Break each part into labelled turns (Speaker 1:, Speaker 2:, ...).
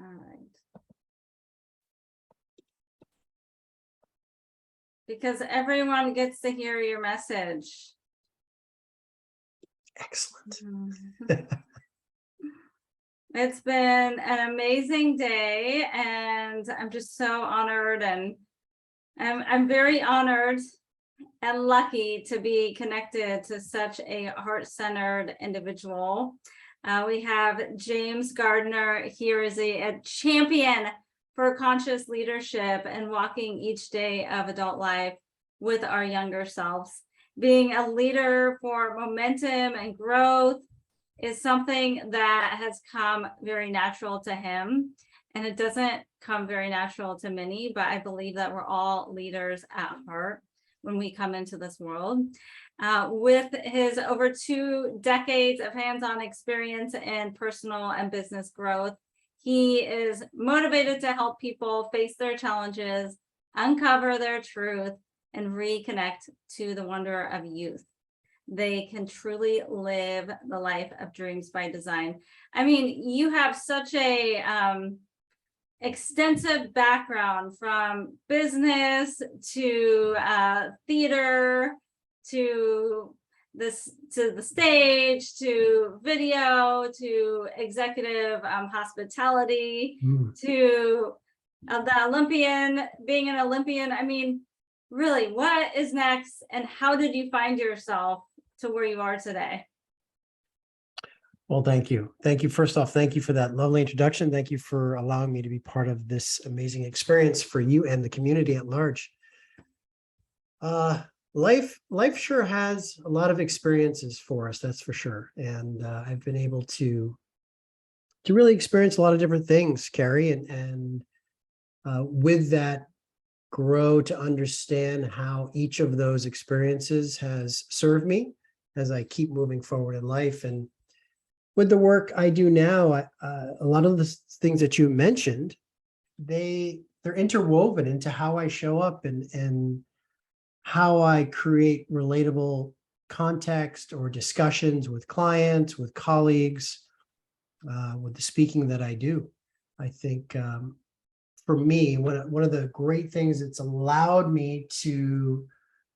Speaker 1: All right. Because everyone gets to hear your message.
Speaker 2: Excellent.
Speaker 1: It's been an amazing day, and I'm just so honored, and I'm very honored and lucky to be connected to such a heart-centered individual. We have James Gardiner here as a champion for conscious leadership and walking each day of adult life with our younger selves. Being a leader for momentum and growth is something that has come very natural to him. And it doesn't come very natural to many, but I believe that we're all leaders at heart when we come into this world. With his over 2 decades of hands-on experience in personal and business growth, he is motivated to help people face their challenges, uncover their truth, and reconnect to the wonder of youth. They can truly live the life of dreams by design. I mean, you have such a extensive background, from business to theater to the stage to video to executive hospitality to being an Olympian. I mean, really, what is next, and how did you find yourself to where you are today?
Speaker 2: Well, thank you. Thank you. First off, thank you for that lovely introduction. Thank you for allowing me to be part of this amazing experience for you and the community at large. Life sure has a lot of experiences for us, that's for sure. And I've been able to really experience a lot of different things, Carrie, and with that, grow to understand how each of those experiences has served me as I keep moving forward in life. And with the work I do now, a lot of the things that you mentioned, they're interwoven into how I show up and how I create relatable context or discussions with clients, with colleagues, with the speaking that I do. I think for me, one of the great things that's allowed me to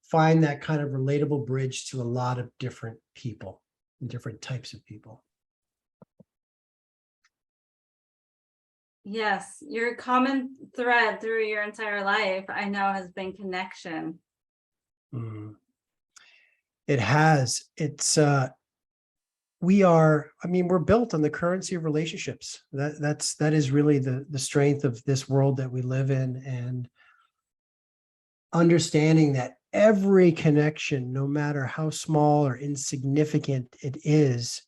Speaker 2: find that kind of relatable bridge to a lot of different people, different types of people.
Speaker 1: Yes, your common thread through your entire life, I know, has been connection.
Speaker 2: It has. We're built on the currency of relationships. That is really the strength of this world that we live in, and understanding that every connection, no matter how small or insignificant it is,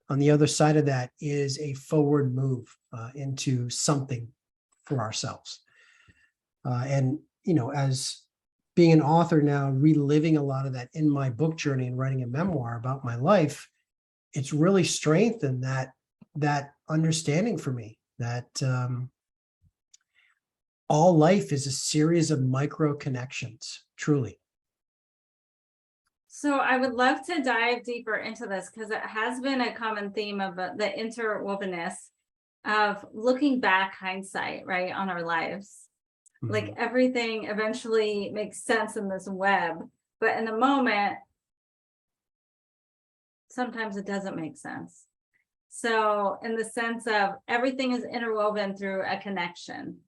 Speaker 2: on the other side of that is a forward move into something for ourselves. And, as being an author now, reliving a lot of that in my book journey and writing a memoir about my life, it's really strengthened that understanding for me that all life is a series of micro connections, truly.
Speaker 1: So I would love to dive deeper into this, because it has been a common theme of the interwovenness of looking back, hindsight, right, on our lives. Like everything eventually makes sense in this web, but in the moment, sometimes it doesn't make sense. So in the sense of everything is interwoven through a connection.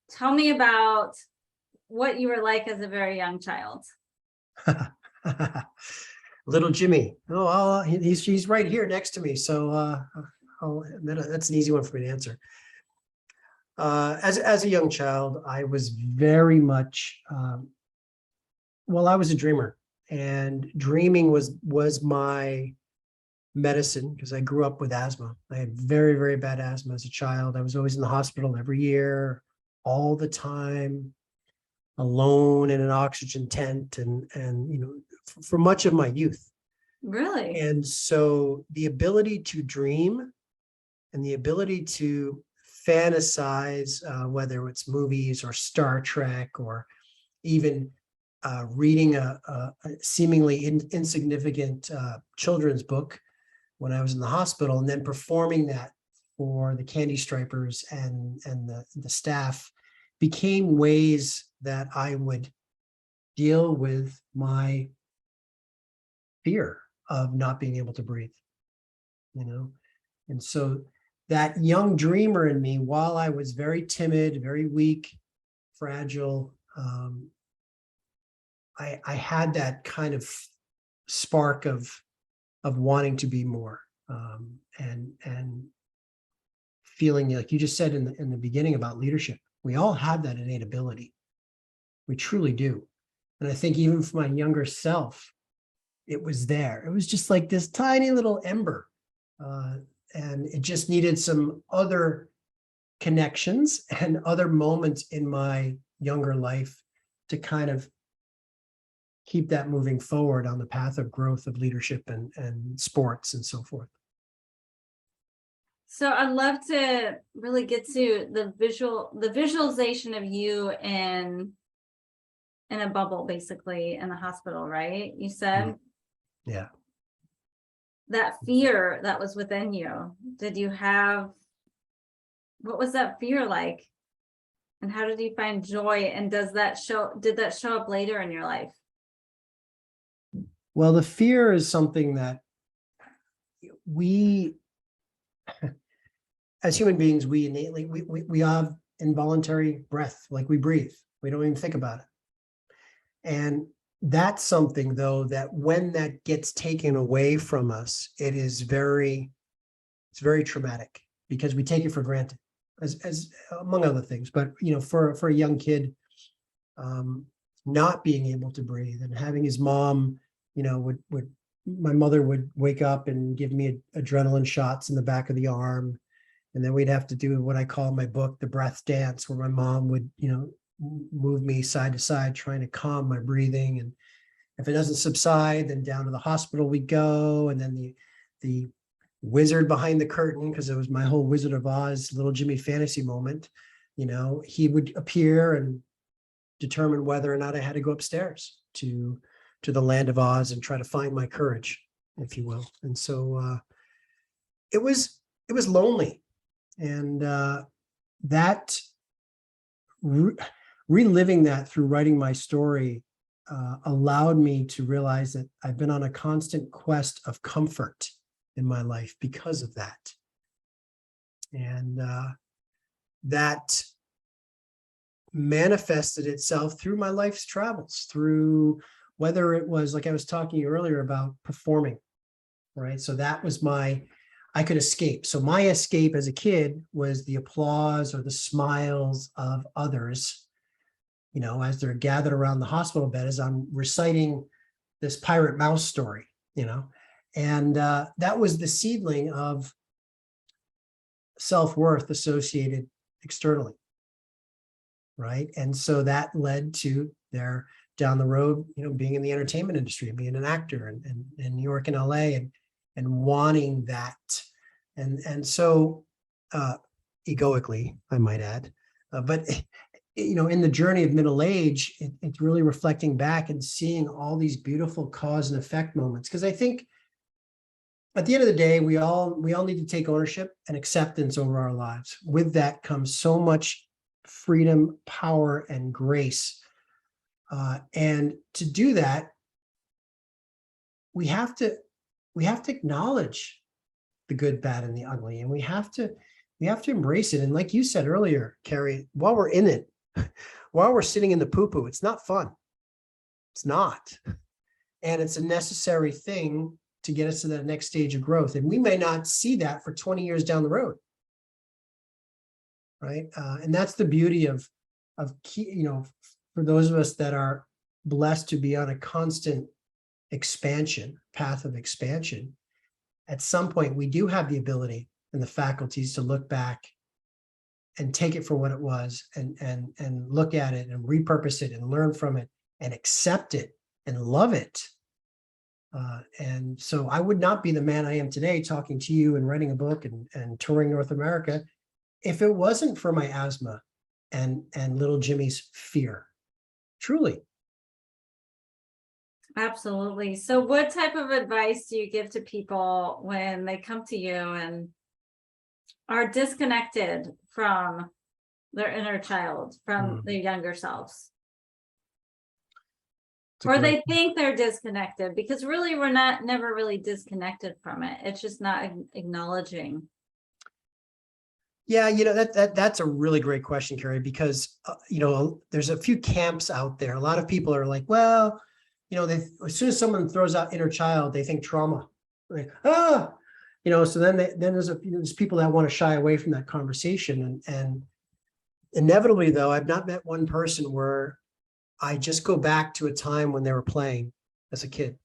Speaker 1: Tell me about what you were like as a very young child.
Speaker 2: Little Jimmy. Oh, he's right here next to me. So that's an easy one for me to answer. As a young child, I was very much, I was a dreamer, and dreaming was my medicine, because I grew up with asthma. I had very, very bad asthma as a child. I was always in the hospital every year, all the time, alone in an oxygen tent, and for much of my youth.
Speaker 1: Really?
Speaker 2: And so the ability to dream and the ability to fantasize, whether it's movies or Star Trek, or even reading a seemingly insignificant children's book when I was in the hospital, and then performing that for the candy stripers and the staff became ways that I would deal with my fear of not being able to breathe, you know? And so that young dreamer in me, while I was very timid, very weak, fragile, I had that kind of spark of wanting to be more, and feeling like you just said in the beginning about leadership. We all have that innate ability. We truly do. And I think even for my younger self, it was there. It was just like this tiny little ember. And it just needed some other connections and other moments in my younger life to kind of keep that moving forward on the path of growth of leadership and sports and so forth.
Speaker 1: So I'd love to really get to the visualization of you in a bubble, basically in the hospital, right? You said
Speaker 2: Yeah.
Speaker 1: that fear that was within you. What was that fear like? And how did you find joy? And did that show up later in your life?
Speaker 2: Well, the fear is something that we, as human beings, we innately, we have involuntary breath, like we breathe. We don't even think about it. And that's something, though, that when that gets taken away from us, it's very traumatic because we take it for granted, as among other things. But for a young kid, not being able to breathe and having his mom, my mother would wake up and give me adrenaline shots in the back of the arm, and then we'd have to do what I call in my book the breath dance, where my mom would move me side to side, trying to calm my breathing. And if it doesn't subside, then down to the hospital we go. And then the wizard behind the curtain, because it was my whole Wizard of Oz little Jimmy fantasy moment, he would appear and determine whether or not I had to go upstairs to the land of Oz and try to find my courage, if you will. And so it was lonely. And that reliving that through writing my story allowed me to realize that I've been on a constant quest of comfort in my life because of that. And that manifested itself through my life's travels, through whether it was, like I was talking earlier about, performing, right? So that was I could escape. So my escape as a kid was the applause or the smiles of others, as they're gathered around the hospital bed as I'm reciting this pirate mouse story, and that was the seedling of self-worth associated externally, right? And so that led to their down the road, being in the entertainment industry and being an actor and in New York and LA and wanting that. And so egoically, I might add, but in the journey of middle age, it's really reflecting back and seeing all these beautiful cause and effect moments. Because I think at the end of the day, we all need to take ownership and acceptance over our lives. With that comes so much freedom, power, and grace. And to do that, we have to acknowledge the good, bad, and the ugly, and we have to embrace it. And like you said earlier, Carrie, while we're in it, while we're sitting in the poo-poo, it's not fun. It's not, and it's a necessary thing to get us to that next stage of growth. And we may not see that for 20 years down the road, right? And that's the beauty of for those of us that are blessed to be on a constant path of expansion, at some point we do have the ability and the faculties to look back and take it for what it was and look at it and repurpose it and learn from it and accept it and love it. And so I would not be the man I am today talking to you and writing a book and touring North America if it wasn't for my asthma and little Jimmy's fear. Truly.
Speaker 1: Absolutely. So what type of advice do you give to people when they come to you and are disconnected from their inner child, from
Speaker 2: Mm.
Speaker 1: their younger selves.
Speaker 2: It's a
Speaker 1: Or
Speaker 2: great-
Speaker 1: they think they're disconnected, because really we're never really disconnected from it. It's just not acknowledging.
Speaker 2: Yeah, that's a really great question, Carrie, because there's a few camps out there. A lot of people are like, well, as soon as someone throws out inner child, they think trauma. Like, so then there's people that want to shy away from that conversation, and inevitably, though, I've not met one person where I just go back to a time when they were playing as a kid,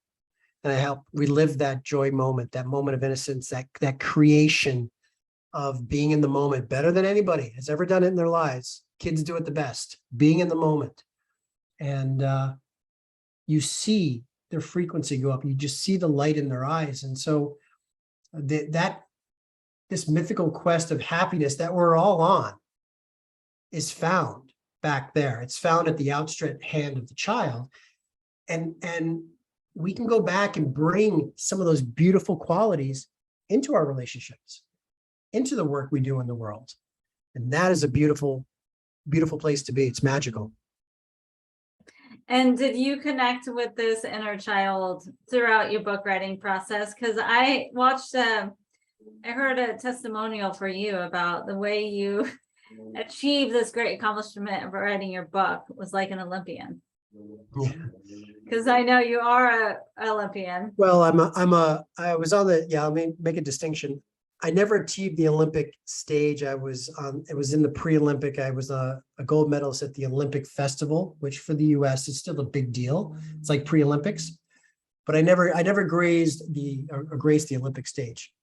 Speaker 2: and I help relive that joy moment, that moment of innocence, that creation of being in the moment better than anybody has ever done it in their lives. Kids do it the best, being in the moment. And you see their frequency go up. You just see the light in their eyes. And so this mythical quest of happiness that we're all on is found back there. It's found at the outstretched hand of the child. And we can go back and bring some of those beautiful qualities into our relationships, into the work we do in the world. And that is a beautiful, beautiful place to be. It's magical.
Speaker 1: And did you connect with this inner child throughout your book writing process? Because I watched, I heard a testimonial for you about the way you achieved this great accomplishment of writing your book was like an Olympian.
Speaker 2: Yeah.
Speaker 1: Because I know you are an Olympian.
Speaker 2: Well, I was on let me make a distinction. I never achieved the Olympic stage. It was in the pre-Olympic. I was a gold medalist at the Olympic Festival, which for the US is still a big deal. It's like pre-Olympics, but I never graced the Olympic stage.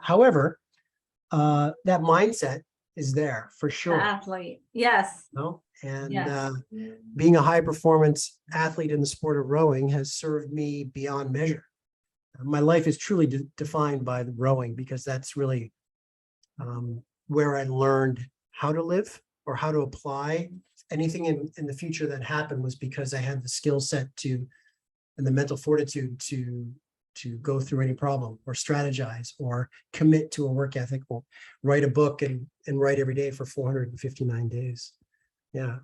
Speaker 2: However, that mindset is there for
Speaker 1: The
Speaker 2: sure.
Speaker 1: athlete, yes.
Speaker 2: And
Speaker 1: Yes.
Speaker 2: being a high performance athlete in the sport of rowing has served me beyond measure. My life is truly defined by the rowing, because that's really where I learned how to live or how to apply anything in the future that happened, was because I had the skill set and the mental fortitude to go through any problem or strategize or commit to a work ethic or write a book and write every day for 459 days. Yeah.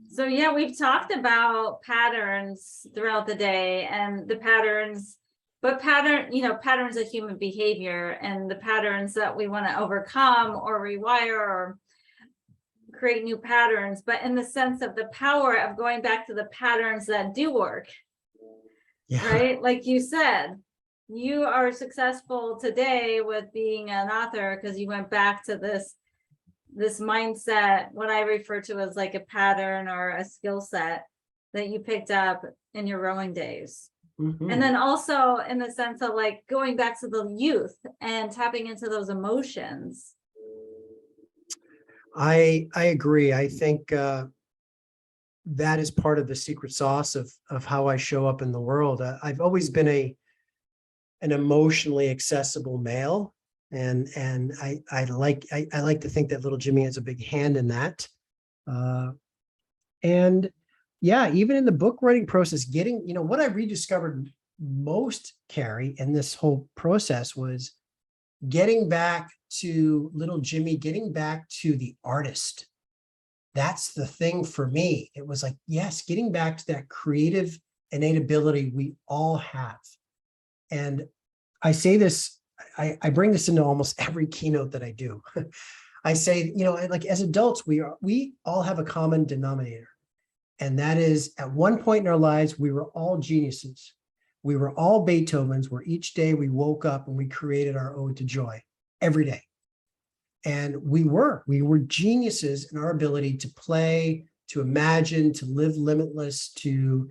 Speaker 1: So yeah, we've talked about patterns throughout the day, and the patterns, but patterns of human behavior, and the patterns that we want to overcome or rewire or create new patterns, but in the sense of the power of going back to the patterns that do work.
Speaker 2: Yeah.
Speaker 1: Right? Like you said, you are successful today with being an author because you went back to this mindset, what I refer to as like a pattern or a skill set that you picked up in your rowing days.
Speaker 2: Mhm.
Speaker 1: And then also in the sense of like going back to the youth and tapping into those emotions.
Speaker 2: I agree. I think that is part of the secret sauce of how I show up in the world. I've always been an emotionally accessible male, and I like to think that little Jimmy has a big hand in that. And yeah, even in the book writing process, getting, what I rediscovered most, Carrie, in this whole process was getting back to little Jimmy, getting back to the artist. That's the thing for me. It was like, yes, getting back to that creative innate ability we all have. And I say this, I bring this into almost every keynote that I do. I say, like as adults, we all have a common denominator. And that is, at one point in our lives, we were all geniuses. We were all Beethovens, where each day we woke up and we created our ode to joy every day. And we were geniuses in our ability to play, to imagine, to live limitless, to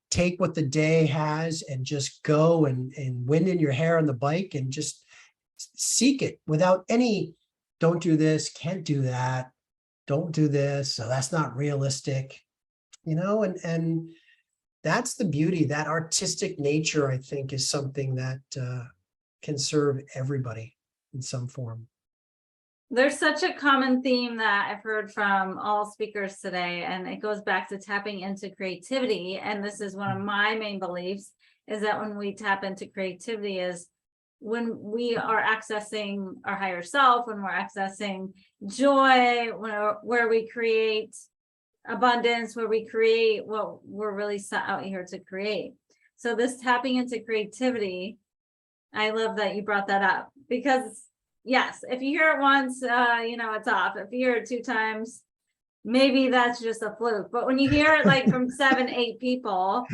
Speaker 2: take what the day has and just go and wind in your hair on the bike and just seek it without any, don't do this, can't do that, don't do this, so that's not realistic, and that's the beauty. That artistic nature, I think, is something that can serve everybody in some form.
Speaker 1: There's such a common theme that I've heard from all speakers today, and it goes back to tapping into creativity. And this is one of my main beliefs, is that when we tap into creativity, is when we are accessing our higher self, when we're accessing joy, where we create abundance, where we create what we're really set out here to create. So this tapping into creativity, I love that you brought that up, because yes, if you hear it once, it's off. If you hear it 2 times, maybe that's just a fluke. But when you hear it like from 7, 8 people,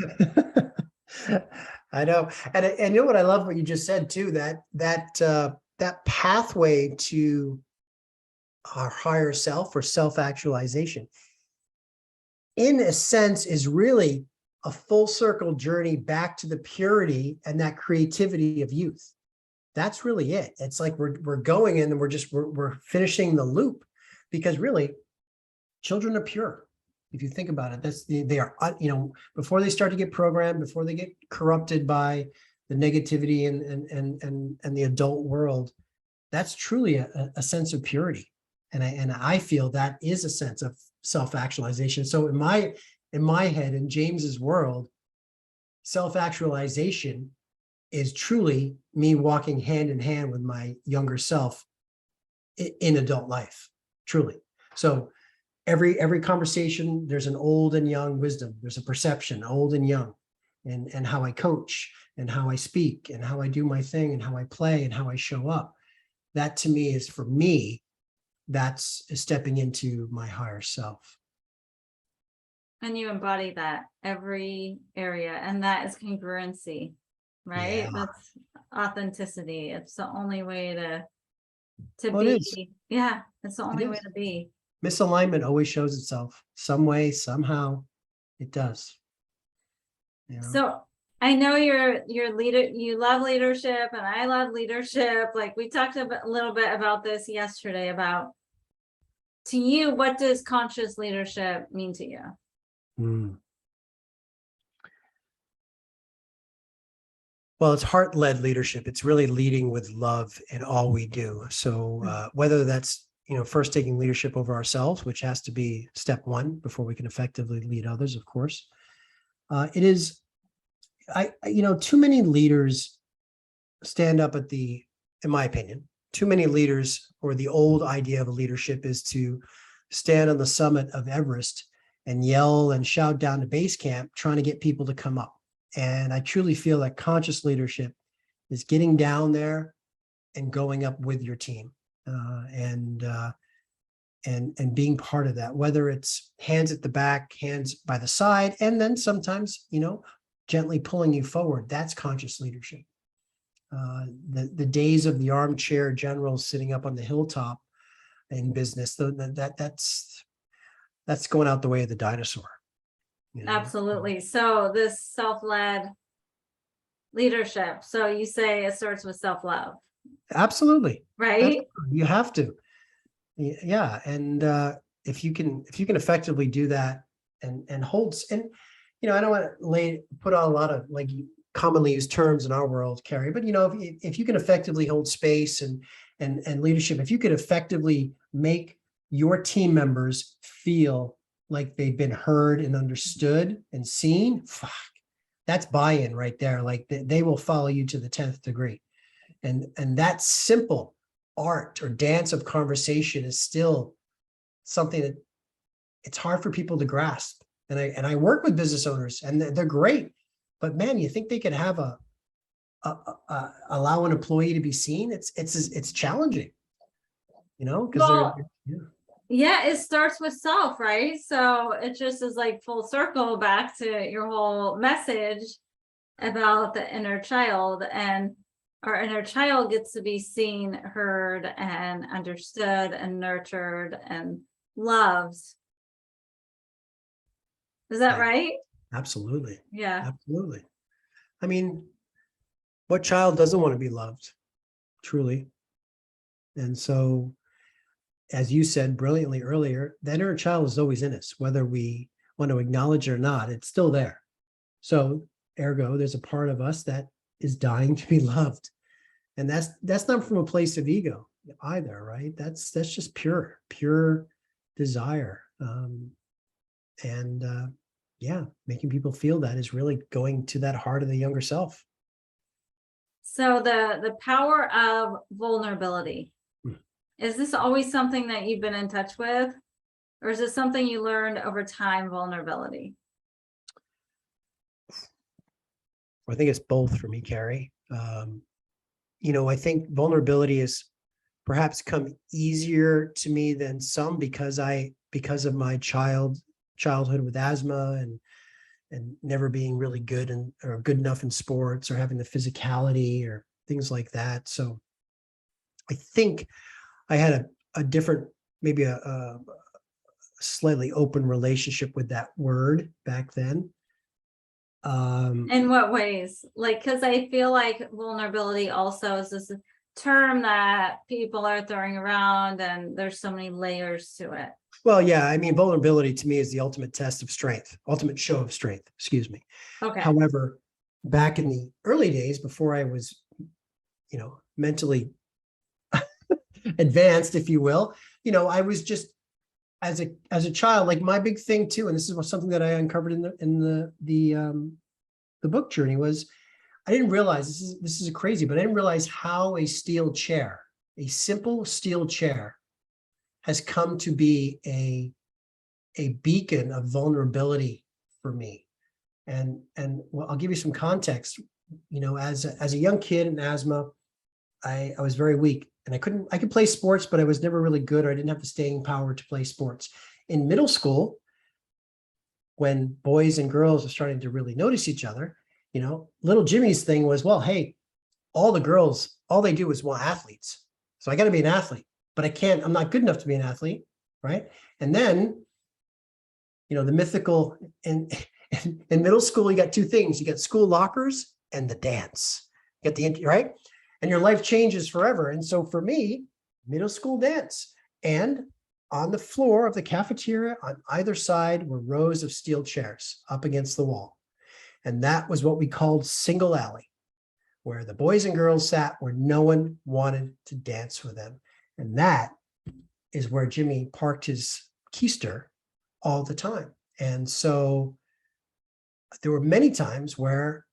Speaker 2: I know. And you know what I love what you just said too, that pathway to our higher self or self-actualization, in a sense, is really a full circle journey back to the purity and that creativity of youth. That's really it. It's like we're going in and we're finishing the loop, because really children are pure. If you think about it, they are, before they start to get programmed, before they get corrupted by the negativity and the adult world, that's truly a sense of purity. And I feel that is a sense of self-actualization. So in my head, in James's world, self-actualization is truly me walking hand in hand with my younger self in adult life, truly. So every conversation, there's an old and young wisdom. There's a perception, old and young, and how I coach and how I speak and how I do my thing and how I play and how I show up. That to me is, for me, that's stepping into my higher self.
Speaker 1: and you embody that every area, and that is congruency, right?
Speaker 2: Yeah.
Speaker 1: That's authenticity. It's the only way to
Speaker 2: Well, it is.
Speaker 1: be. Yeah, it's the
Speaker 2: It
Speaker 1: only way
Speaker 2: is.
Speaker 1: to be.
Speaker 2: Misalignment always shows itself some way, somehow. It does.
Speaker 1: So I know you're leader, you love leadership, and I love leadership. Like we talked a little bit about this yesterday, about, to you, what does conscious leadership mean to you?
Speaker 2: Well, it's heart-led leadership. It's really leading with love in all we do. So whether that's, first taking leadership over ourselves, which has to be step one before we can effectively lead others, of course. It is, too many leaders stand up in my opinion, too many leaders, or the old idea of a leadership is to stand on the summit of Everest and yell and shout down to base camp, trying to get people to come up. And I truly feel that conscious leadership is getting down there and going up with your team, and being part of that, whether it's hands at the back, hands by the side, and then sometimes, gently pulling you forward. That's conscious leadership. The days of the armchair generals sitting up on the hilltop in business, that's going out the way of the dinosaur.
Speaker 1: Absolutely. So this self-led leadership. So you say it starts with self-love.
Speaker 2: Absolutely.
Speaker 1: Right?
Speaker 2: You have to. Yeah. And if you can effectively do that and holds, and I don't want to put on a lot of like commonly used terms in our world, Carrie, but if you can effectively hold space and leadership, if you could effectively make your team members feel like they've been heard and understood and seen, fuck, that's buy-in right there. Like they will follow you to the 10th degree. And that simple art or dance of conversation is still something that it's hard for people to grasp. And I work with business owners, and they're great, but man, you think they could have allow an employee to be seen? It's challenging, because
Speaker 1: yeah, it starts with self, right? So it just is like full circle back to your whole message about the inner child, and our inner child gets to be seen, heard, and understood, and nurtured, and loved. Is that right?
Speaker 2: Absolutely.
Speaker 1: Yeah.
Speaker 2: Absolutely. I mean, what child doesn't want to be loved, truly? And so, as you said brilliantly earlier, that inner child is always in us, whether we want to acknowledge it or not, it's still there. So ergo, there's a part of us that is dying to be loved. And that's not from a place of ego either, right? That's just pure desire. Yeah, making people feel that is really going to that heart of the younger self.
Speaker 1: So the power of vulnerability.
Speaker 2: Hmm.
Speaker 1: Is this always something that you've been in touch with? Or is it something you learned over time, vulnerability?
Speaker 2: I think it's both for me, Carrie. I think vulnerability has perhaps come easier to me than some because of my childhood with asthma and never being really good or good enough in sports or having the physicality or things like that. So I think I had a different, maybe a slightly open relationship with that word back then.
Speaker 1: In what ways? Like, because I feel like vulnerability also is this term that people are throwing around, and there's so many layers to it.
Speaker 2: Well, yeah, I mean, vulnerability to me is the ultimate test of strength, ultimate show of strength, excuse me.
Speaker 1: Okay.
Speaker 2: However, back in the early days, before I was, mentally advanced, if you will, I was just as a child, like my big thing too, and this is something that I uncovered in the book journey was I didn't realize this is crazy, but I didn't realize how a simple steel chair has come to be a beacon of vulnerability for me. And well, I'll give you some context. As a young kid in asthma, I was very weak and I could play sports, but I was never really good, or I didn't have the staying power to play sports. In middle school, when boys and girls are starting to really notice each other, little Jimmy's thing was, well, hey, all the girls, all they do is want athletes. So I got to be an athlete, but I'm not good enough to be an athlete. Right. And then, the mythical in middle school, you got two things. You got school lockers and the dance. You got right. And your life changes forever. And so for me, middle school dance, and on the floor of the cafeteria on either side were rows of steel chairs up against the wall. And that was what we called single alley, where the boys and girls sat where no one wanted to dance with them. And that is where Jimmy parked his keister all the time. And so there were many times where,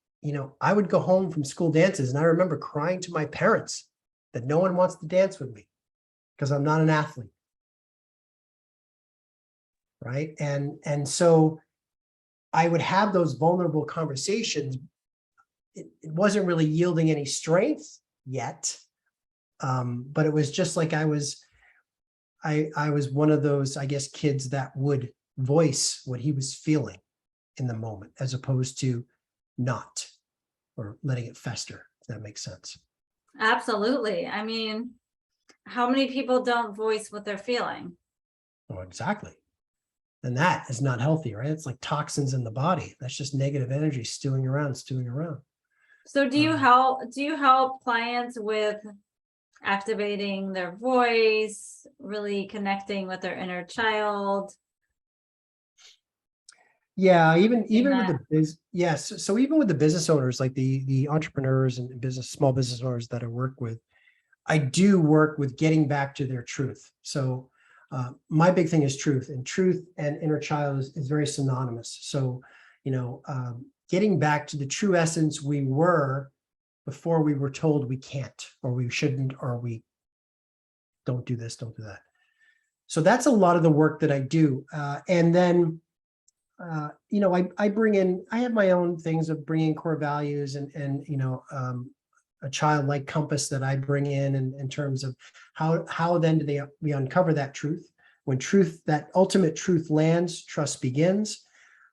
Speaker 2: I would go home from school dances and I remember crying to my parents that no one wants to dance with me because I'm not an athlete. Right. And so I would have those vulnerable conversations. It wasn't really yielding any strength yet. But it was just like I was one of those, I guess, kids that would voice what he was feeling in the moment, as opposed to not, or letting it fester, if that makes sense.
Speaker 1: Absolutely. I mean, how many people don't voice what they're feeling?
Speaker 2: Oh, exactly. And that is not healthy, right? It's like toxins in the body. That's just negative energy stewing around.
Speaker 1: So do you help clients with activating their voice, really connecting with their inner child?
Speaker 2: Yeah, even with the yes. So even with the business owners, like the entrepreneurs and small business owners that I work with, I do work with getting back to their truth. So my big thing is truth, and inner child is very synonymous. So, getting back to the true essence we were before we were told we can't, or we shouldn't, or we don't do this, don't do that. So that's a lot of the work that I do. And then, I have my own things of bringing core values and a childlike compass that I bring in terms of how then do we uncover that truth? When that ultimate truth lands, trust begins.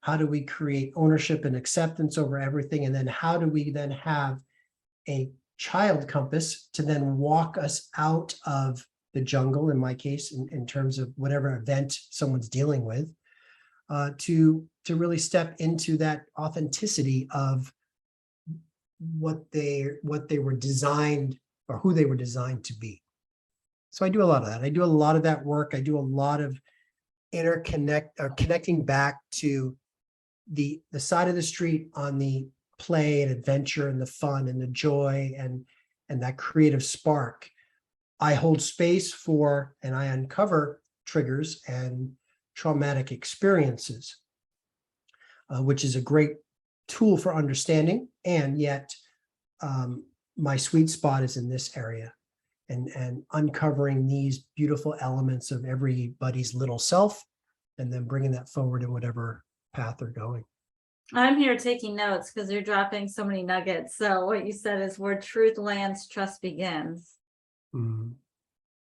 Speaker 2: How do we create ownership and acceptance over everything? And then how do we then have a child compass to then walk us out of the jungle, in my case, in terms of whatever event someone's dealing with, to really step into that authenticity of what they were designed, or who they were designed to be. So I do a lot of that. I do a lot of that work. I do a lot of connecting back to the side of the street on the play and adventure and the fun and the joy and that creative spark. I hold space for, and I uncover triggers and traumatic experiences, which is a great tool for understanding, and yet my sweet spot is in this area, and uncovering these beautiful elements of everybody's little self, and then bringing that forward in whatever path they're going.
Speaker 1: I'm here taking notes because you're dropping so many nuggets. So what you said is where truth lands, trust begins.
Speaker 2: Mhm.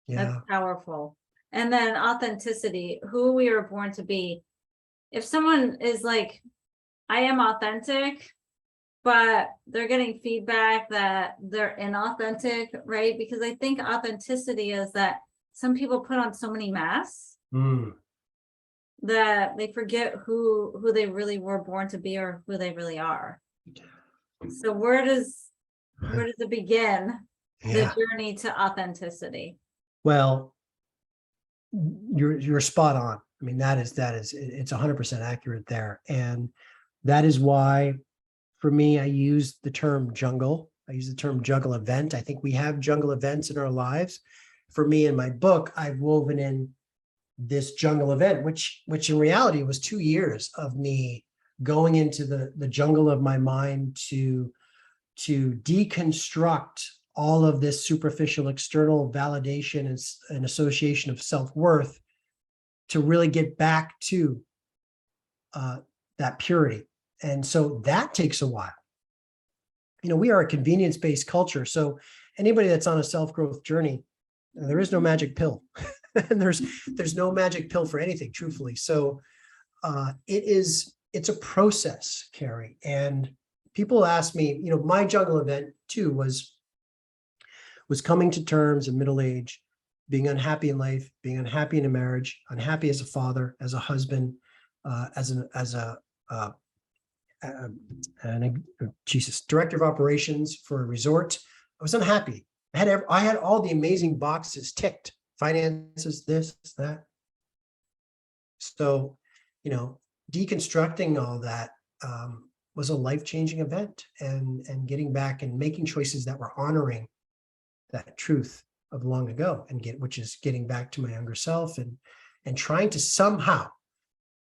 Speaker 1: That's
Speaker 2: Yeah.
Speaker 1: powerful. And then authenticity, who we are born to be. If someone is like, I am authentic, but they're getting feedback that they're inauthentic, right? Because I think authenticity is that some people put on so many masks
Speaker 2: Mm.
Speaker 1: that they forget who they really were born to be or who they really are. So where does it begin, the
Speaker 2: Yeah.
Speaker 1: journey to authenticity?
Speaker 2: Well, you're spot on. I mean, it's 100% accurate there. And that is why, for me, I use the term jungle. I use the term jungle event. I think we have jungle events in our lives. For me, in my book, I've woven in this jungle event, which in reality was 2 years of me going into the jungle of my mind to deconstruct all of this superficial external validation and association of self-worth, to really get back to that purity. And so that takes a while. We are a convenience-based culture. So anybody that's on a self-growth journey, there is no magic pill. And there's no magic pill for anything, truthfully. So it's a process, Carrie. And people ask me, my jungle event too was coming to terms in middle age, being unhappy in life, being unhappy in a marriage, unhappy as a father, as a husband, director of operations for a resort. I was unhappy. I had all the amazing boxes ticked: finances, this, that. So, deconstructing all that was a life-changing event, and getting back and making choices that were honoring that truth of long ago, which is getting back to my younger self, and trying to somehow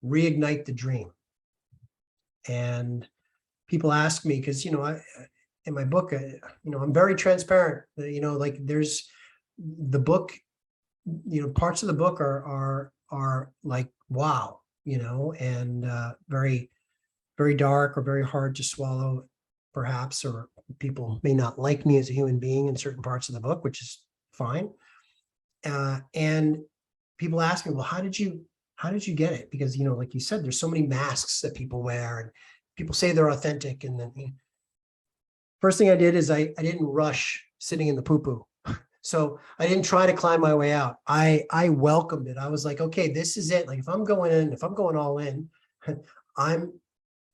Speaker 2: reignite the dream. And people ask me, because in my book, I'm very transparent. Like there's the book, parts of the book are like, wow, and very, very dark or very hard to swallow, perhaps, or people may not like me as a human being in certain parts of the book, which is fine. And people ask me, well, how did you get it? Because, like you said, there's so many masks that people wear, and people say they're authentic. And then first thing I did is I didn't rush sitting in the poo-poo. So I didn't try to climb my way out. I welcomed it. I was like, okay, this is it. Like if I'm going all in, I'm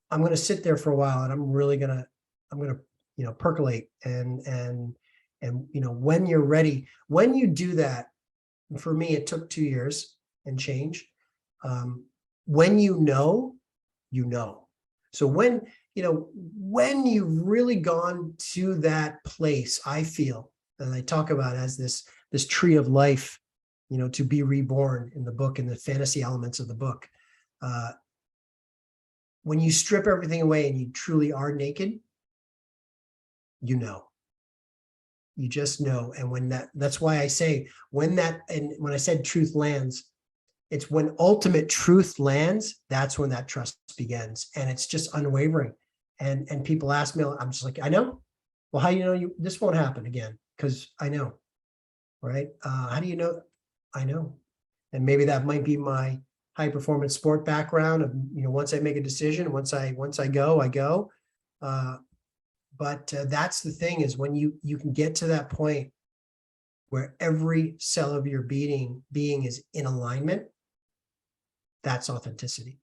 Speaker 2: going to sit there for a while, and I'm going to percolate and when you're ready, when you do that, for me, it took 2 years and change. When so when you've really gone to that place, I feel, and I talk about as this tree of life, to be reborn in the book, and the fantasy elements of the book. When you strip everything away and you truly are naked, you just know. And that's why I say when I said truth lands, it's when ultimate truth lands, that's when that trust begins. And it's just unwavering. And people ask me, I'm just like, I know. Well, how do you know this won't happen again? Because I know, right? How do you know? I know. And maybe that might be my high performance sport background of, once I make a decision, once I go, I go. But that's the thing, is when you can get to that point where every cell of your being is in alignment, that's authenticity.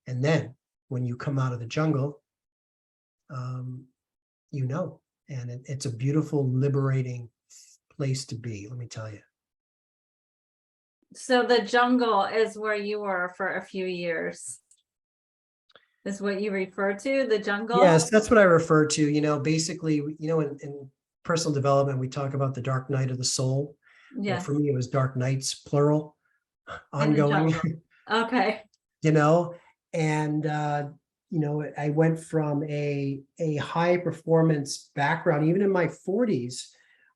Speaker 2: And then when you come out of the jungle, and it's a beautiful, liberating place to be, let me tell you.
Speaker 1: So the jungle is where you were for a few years. Is what you refer to, the jungle?
Speaker 2: Yes, that's what I refer to. Basically, in personal development, we talk about the dark night of the soul.
Speaker 1: Yeah.
Speaker 2: Well, for me, it was dark nights, plural, ongoing.
Speaker 1: Okay.
Speaker 2: And I went from a high performance background, even in my 40s,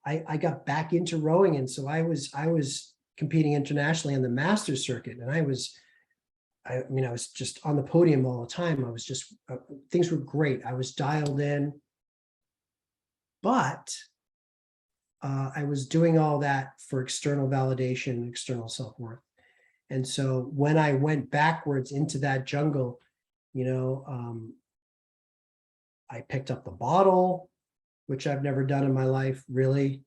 Speaker 2: I got back into rowing. And so I was competing internationally on the Masters circuit. And I was just on the podium all the time. I was just, things were great. I was dialed in, but I was doing all that for external validation, external self-worth. And so when I went backwards into that jungle, I picked up the bottle, which I've never done in my life, really.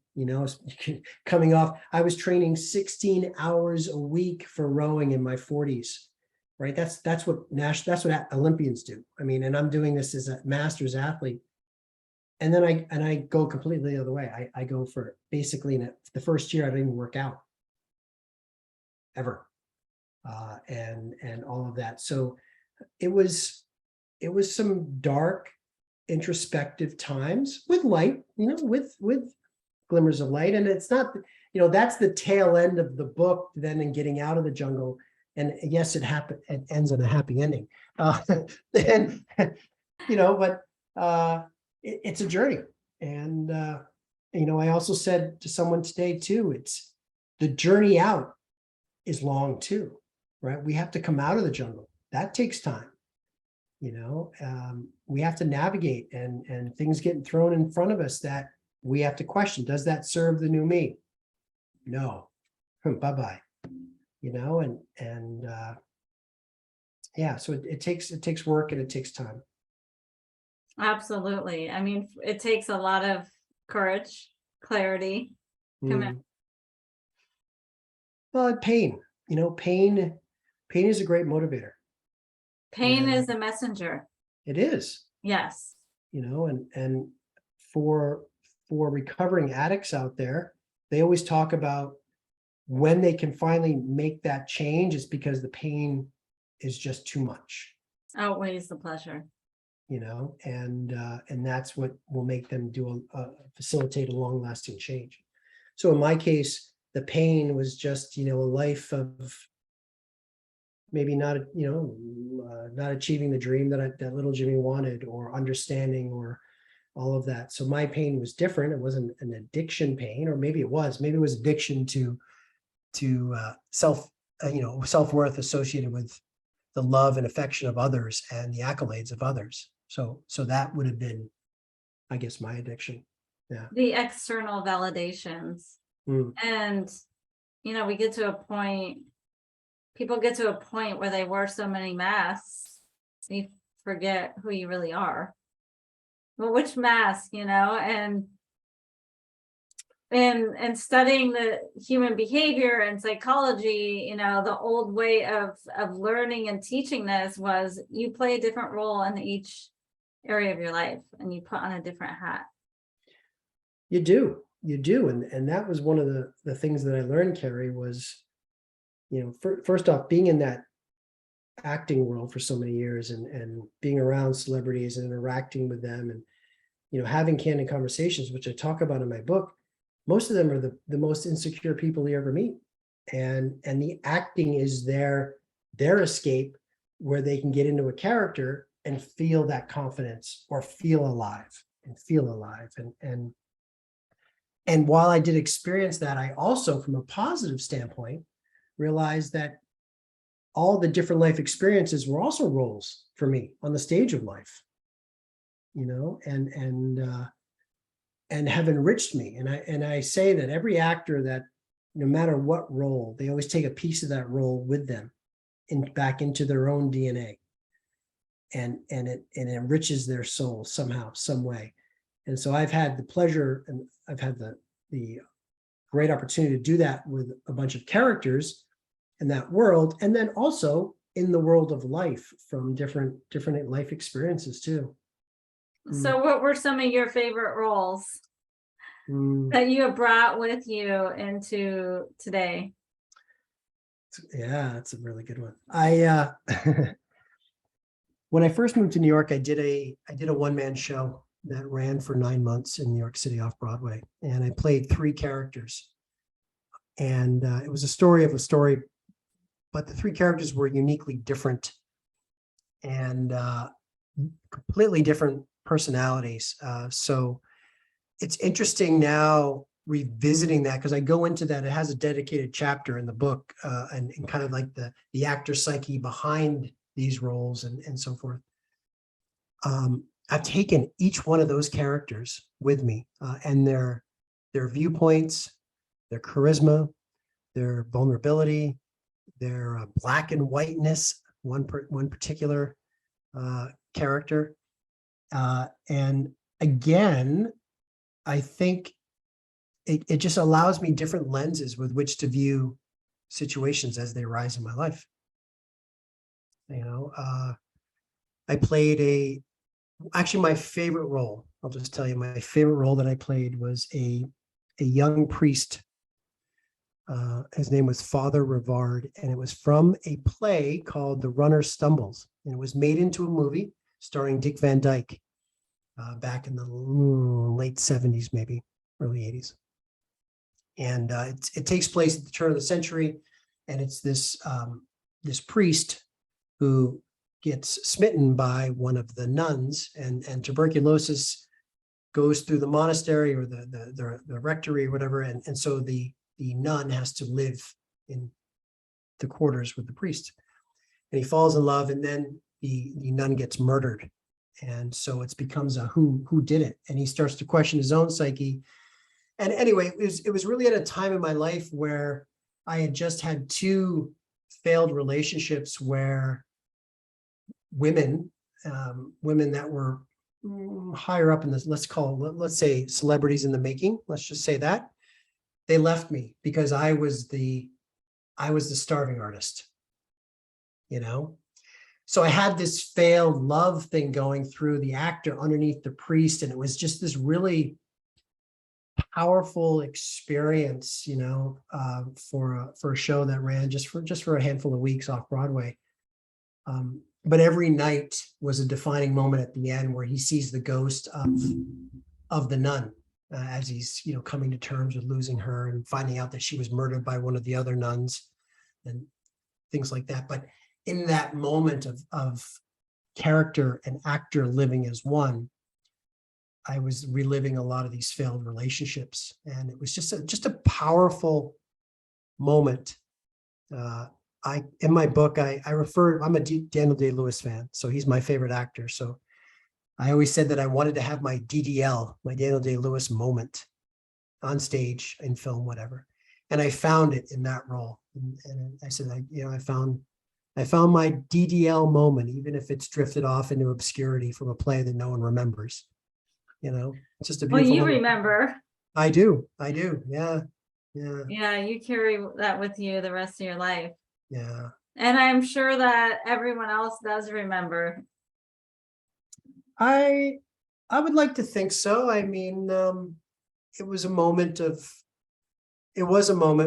Speaker 2: Coming off, I was training 16 hours a week for rowing in my 40s, right? That's what Olympians do. I mean, and I'm doing this as a master's athlete. And then I go completely the other way. I go for basically in the first year, I didn't even work out ever. And all of that. So it was some dark, introspective times with light, with glimmers of light. And it's not, that's the tail end of the book, then in getting out of the jungle. And yes, it ends in a happy ending. But it's a journey. And I also said to someone today too, it's the journey out is long too, right? We have to come out of the jungle. That takes time. We have to navigate and things getting thrown in front of us that we have to question. Does that serve the new me? No. Bye-bye. So it takes work and it takes time.
Speaker 1: Absolutely. I mean, it takes a lot of courage, clarity, commitment.
Speaker 2: Well, pain, pain is a great motivator.
Speaker 1: Pain is a messenger.
Speaker 2: It is.
Speaker 1: Yes.
Speaker 2: And for recovering addicts out there, they always talk about when they can finally make that change, it's because the pain is just too much.
Speaker 1: Outweighs the pleasure.
Speaker 2: And that's what will make them facilitate a long-lasting change. So in my case, the pain was just, a life of maybe not achieving the dream that little Jimmy wanted, or understanding, or all of that. So my pain was different. It wasn't an addiction pain, or maybe it was addiction to self-worth associated with the love and affection of others and the accolades of others. So that would have been, I guess, my addiction. Yeah.
Speaker 1: The external validations. And, we get to a point, people get to a point where they wear so many masks, you forget who you really are. Well, which mask, and studying the human behavior and psychology, the old way of learning and teaching this was you play a different role in each area of your life and you put on a different hat.
Speaker 2: You do. And that was one of the things that I learned, Carrie, was, first off, being in that acting world for so many years and being around celebrities and interacting with them and, having candid conversations, which I talk about in my book. Most of them are the most insecure people you ever meet. And the acting is their escape, where they can get into a character and feel that confidence, or feel alive. And while I did experience that, I also, from a positive standpoint, realized that all the different life experiences were also roles for me on the stage of life, and have enriched me. And I say that every actor, that no matter what role, they always take a piece of that role with them back into their own DNA. And it enriches their soul somehow, some way. And so I've had the pleasure, and I've had the great opportunity to do that with a bunch of characters in that world, and then also in the world of life, from different life experiences too.
Speaker 1: So what were some of your favorite roles that you have brought with you into today?
Speaker 2: Yeah, that's a really good one. When I first moved to New York, I did a one-man show that ran for 9 months in New York City off Broadway. And I played 3 characters. And it was a story of a story, but the 3 characters were uniquely different. And completely different personalities. So it's interesting now revisiting that, because I go into that. It has a dedicated chapter in the book, and kind of like the actor psyche behind these roles and so forth. I've taken each one of those characters with me, and their viewpoints, their charisma, their vulnerability, their black and whiteness, one particular character. And again, I think it just allows me different lenses with which to view situations as they arise in my life. I played actually my favorite role, I'll just tell you, my favorite role that I played was a young priest. His name was Father Rivard, and it was from a play called The Runner Stumbles, and it was made into a movie starring Dick Van Dyke back in the late 70s, maybe early 80s. And it takes place at the turn of the century, and it's this priest who gets smitten by one of the nuns, and tuberculosis goes through the monastery or the rectory or whatever, and so the nun has to live in the quarters with the priest, and he falls in love, and then the nun gets murdered, and so it becomes a who did it, and he starts to question his own psyche. And anyway, it was really at a time in my life where I had just had 2 failed relationships where women that were higher up in this, let's say celebrities in the making, let's just say that, they left me because I was the starving artist, So I had this failed love thing going through the actor underneath the priest, and it was just this really powerful experience, for a show that ran just for a handful of weeks off Broadway. But every night was a defining moment at the end where he sees the ghost of the nun as he's coming to terms with losing her and finding out that she was murdered by one of the other nuns and things like that. But in that moment of character and actor living as one, I was reliving a lot of these failed relationships, and it was just a powerful moment. In my book, I'm a Daniel Day-Lewis fan, so he's my favorite actor. So I always said that I wanted to have my DDL, my Daniel Day-Lewis moment on stage, in film, whatever. And I found it in that role. And I said, I found my DDL moment, even if it's drifted off into obscurity from a play that no one remembers. It's just a beautiful
Speaker 1: Well, you
Speaker 2: moment.
Speaker 1: remember.
Speaker 2: I do. Yeah.
Speaker 1: Yeah, you carry that with you the rest of your life.
Speaker 2: Yeah.
Speaker 1: And I'm sure that everyone else does remember.
Speaker 2: I would like to think so. I mean, it was a moment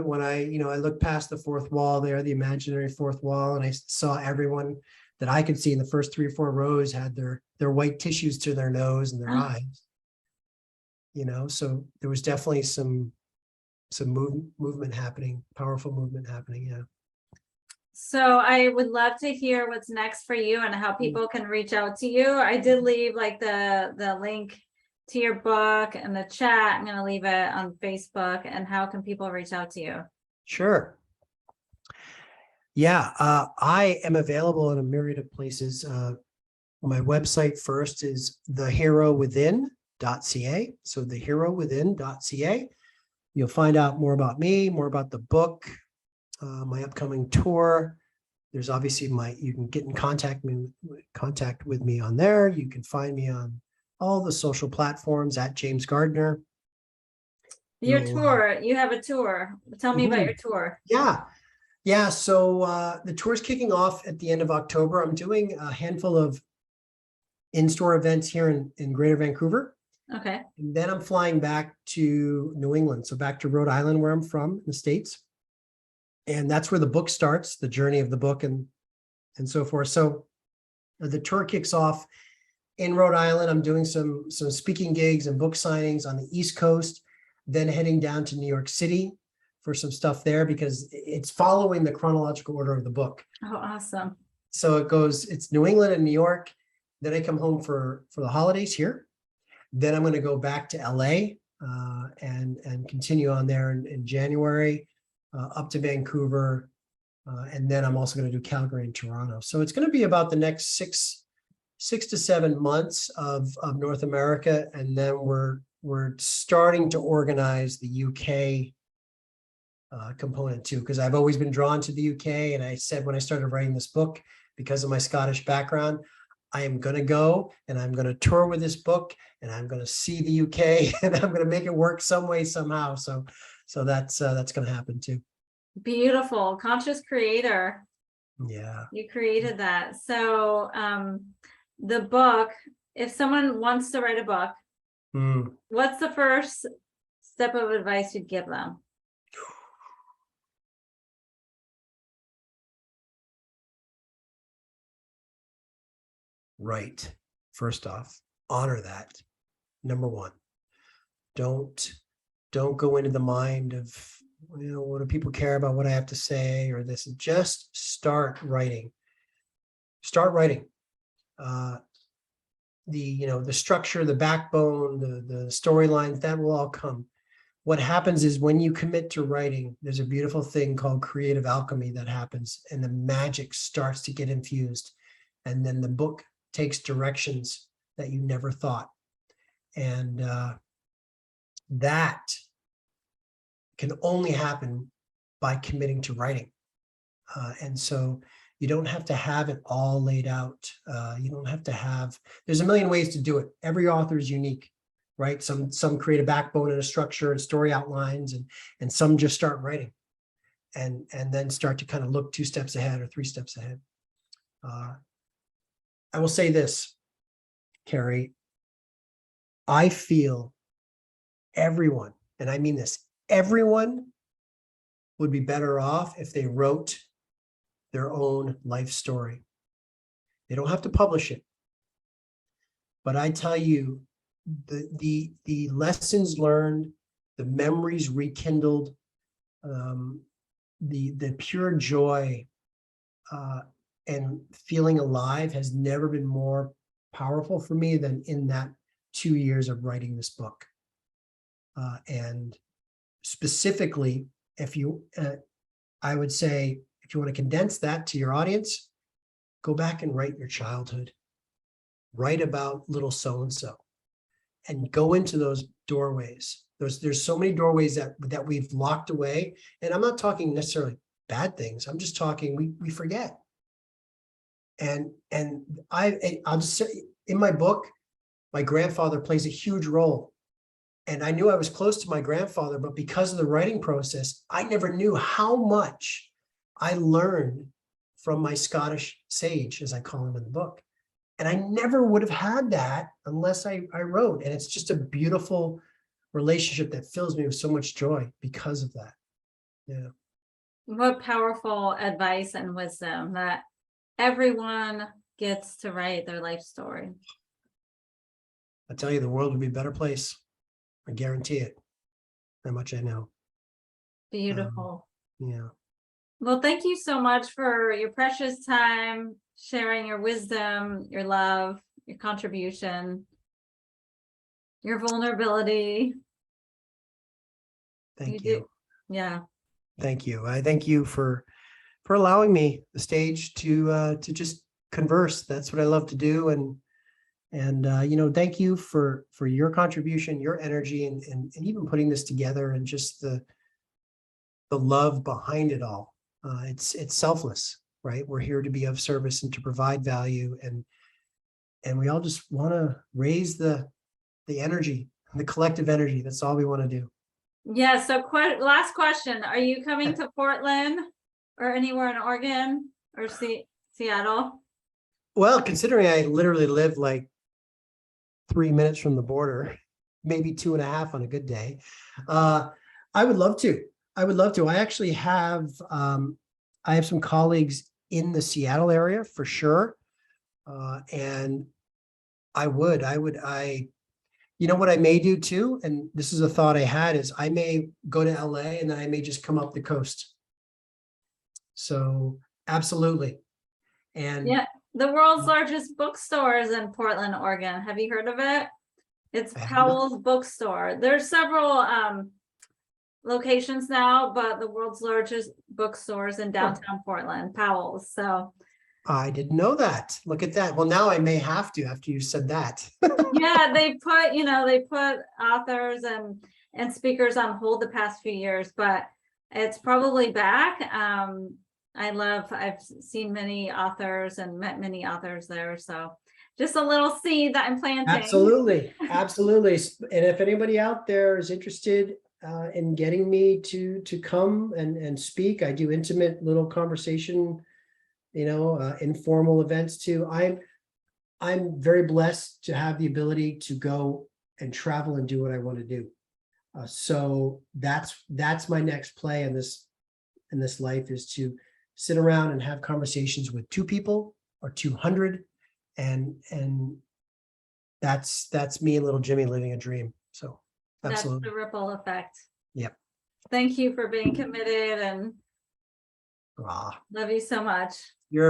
Speaker 2: when I looked past the fourth wall there, the imaginary fourth wall, and I saw everyone that I could see in the first 3 or 4 rows had their white tissues to their nose and their eyes. So there was definitely some movement happening, powerful movement happening. Yeah.
Speaker 1: So I would love to hear what's next for you and how people can reach out to you. I did leave like the link to your book in the chat. I'm going to leave it on Facebook. And how can people reach out to you?
Speaker 2: Sure. Yeah, I am available in a myriad of places. My website first is theherowithin.ca. So theherowithin.ca. You'll find out more about me, more about the book, my upcoming tour. There's obviously you can get in contact with me on there. You can find me on all the social platforms at James Gardiner.
Speaker 1: Your tour, you have a tour. Tell me about your tour.
Speaker 2: Yeah. So the tour's kicking off at the end of October. I'm doing a handful of in-store events here in Greater Vancouver.
Speaker 1: Okay.
Speaker 2: And then I'm flying back to New England. So back to Rhode Island, where I'm from, in the States. And that's where the book starts, the journey of the book and so forth. So the tour kicks off in Rhode Island. I'm doing some speaking gigs and book signings on the East Coast, then heading down to New York City for some stuff there, because it's following the chronological order of the book.
Speaker 1: Oh, awesome.
Speaker 2: So it's New England and New York. Then I come home for the holidays here. Then I'm going to go back to LA and continue on there in January, up to Vancouver. And then I'm also going to do Calgary and Toronto. So it's going to be about the next six to 7 months of North America. And then we're starting to organize the UK component too, because I've always been drawn to the UK. And I said when I started writing this book, because of my Scottish background, I am going to go and I'm going to tour with this book and I'm going to see the UK and I'm going to make it work some way, somehow. So that's going to happen too.
Speaker 1: Beautiful. Conscious creator.
Speaker 2: Yeah.
Speaker 1: You created that. So the book, if someone wants to write a book, what's the first step of advice you'd give them?
Speaker 2: Right. First off, honor that. Number one, don't go into the mind of, what do people care about what I have to say or this. Just start writing. Start writing. The structure, the backbone, the storylines, that will all come. What happens is when you commit to writing, there's a beautiful thing called creative alchemy that happens, and the magic starts to get infused. And then the book takes directions that you never thought. And that can only happen by committing to writing. And so you don't have to have it all laid out. You don't have to have, there's a million ways to do it. Every author is unique, right? Some create a backbone and a structure and story outlines, and some just start writing and then start to kind of look 2 steps ahead or 3 steps ahead. I will say this, Carrie, I feel everyone, and I mean this, everyone would be better off if they wrote their own life story. They don't have to publish it. But I tell you, the lessons learned, the memories rekindled, the pure joy and feeling alive has never been more powerful for me than in that 2 years of writing this book. And specifically, if you, I would say, if you want to condense that to your audience, go back and write your childhood. Write about little so-and-so and go into those doorways. There's so many doorways that we've locked away. And I'm not talking necessarily bad things. I'm just talking, we forget. And I'll just say, in my book, my grandfather plays a huge role. And I knew I was close to my grandfather, but because of the writing process, I never knew how much I learned from my Scottish sage, as I call him in the book. And I never would have had that unless I wrote. And it's just a beautiful relationship that fills me with so much joy because of that. Yeah.
Speaker 1: What powerful advice and wisdom that everyone gets to write their life story.
Speaker 2: I tell you, the world would be a better place. I guarantee it. How much I know.
Speaker 1: Beautiful.
Speaker 2: Yeah.
Speaker 1: Well, thank you so much for your precious time, sharing your wisdom, your love, your contribution, your vulnerability.
Speaker 2: Thank you.
Speaker 1: Yeah.
Speaker 2: Thank you. I thank you for allowing me the stage to just converse. That's what I love to do. And thank you for your contribution, your energy, and even putting this together, and just the love behind it all. It's selfless, right? We're here to be of service and to provide value, and we all just want to raise the energy, the collective energy. That's all we want to do.
Speaker 1: Yeah. So last question. Are you coming to Portland or anywhere in Oregon or Seattle?
Speaker 2: Well, considering I literally live like 3 minutes from the border, maybe 2.5 on a good day, I would love to. I actually have, I have some colleagues in the Seattle area for sure. And you know what I may do too, and this is a thought I had, is I may go to LA and then I may just come up the coast. So absolutely. And
Speaker 1: yeah, The world's largest bookstore is in Portland, Oregon. Have you heard of it? It's
Speaker 2: I have not.
Speaker 1: Powell's Bookstore. There's several locations now, but the world's largest bookstore is in downtown Portland, Powell's. So
Speaker 2: I didn't know that. Look at that. Well, now I may have to after you said that.
Speaker 1: yeah, they put authors and speakers on hold the past few years, but it's probably back. I've seen many authors and met many authors there. So just a little seed that I'm planting.
Speaker 2: Absolutely, absolutely. And if anybody out there is interested in getting me to come and speak, I do intimate little conversation, informal events too. I'm very blessed to have the ability to go and travel and do what I want to do. So that's my next play in this life, is to sit around and have conversations with 2 people or 200, and that's me and little Jimmy living a dream. So absolutely.
Speaker 1: That's the ripple effect.
Speaker 2: Yep.
Speaker 1: Thank you for being committed, and
Speaker 2: Ah,
Speaker 1: love you so much.
Speaker 2: you're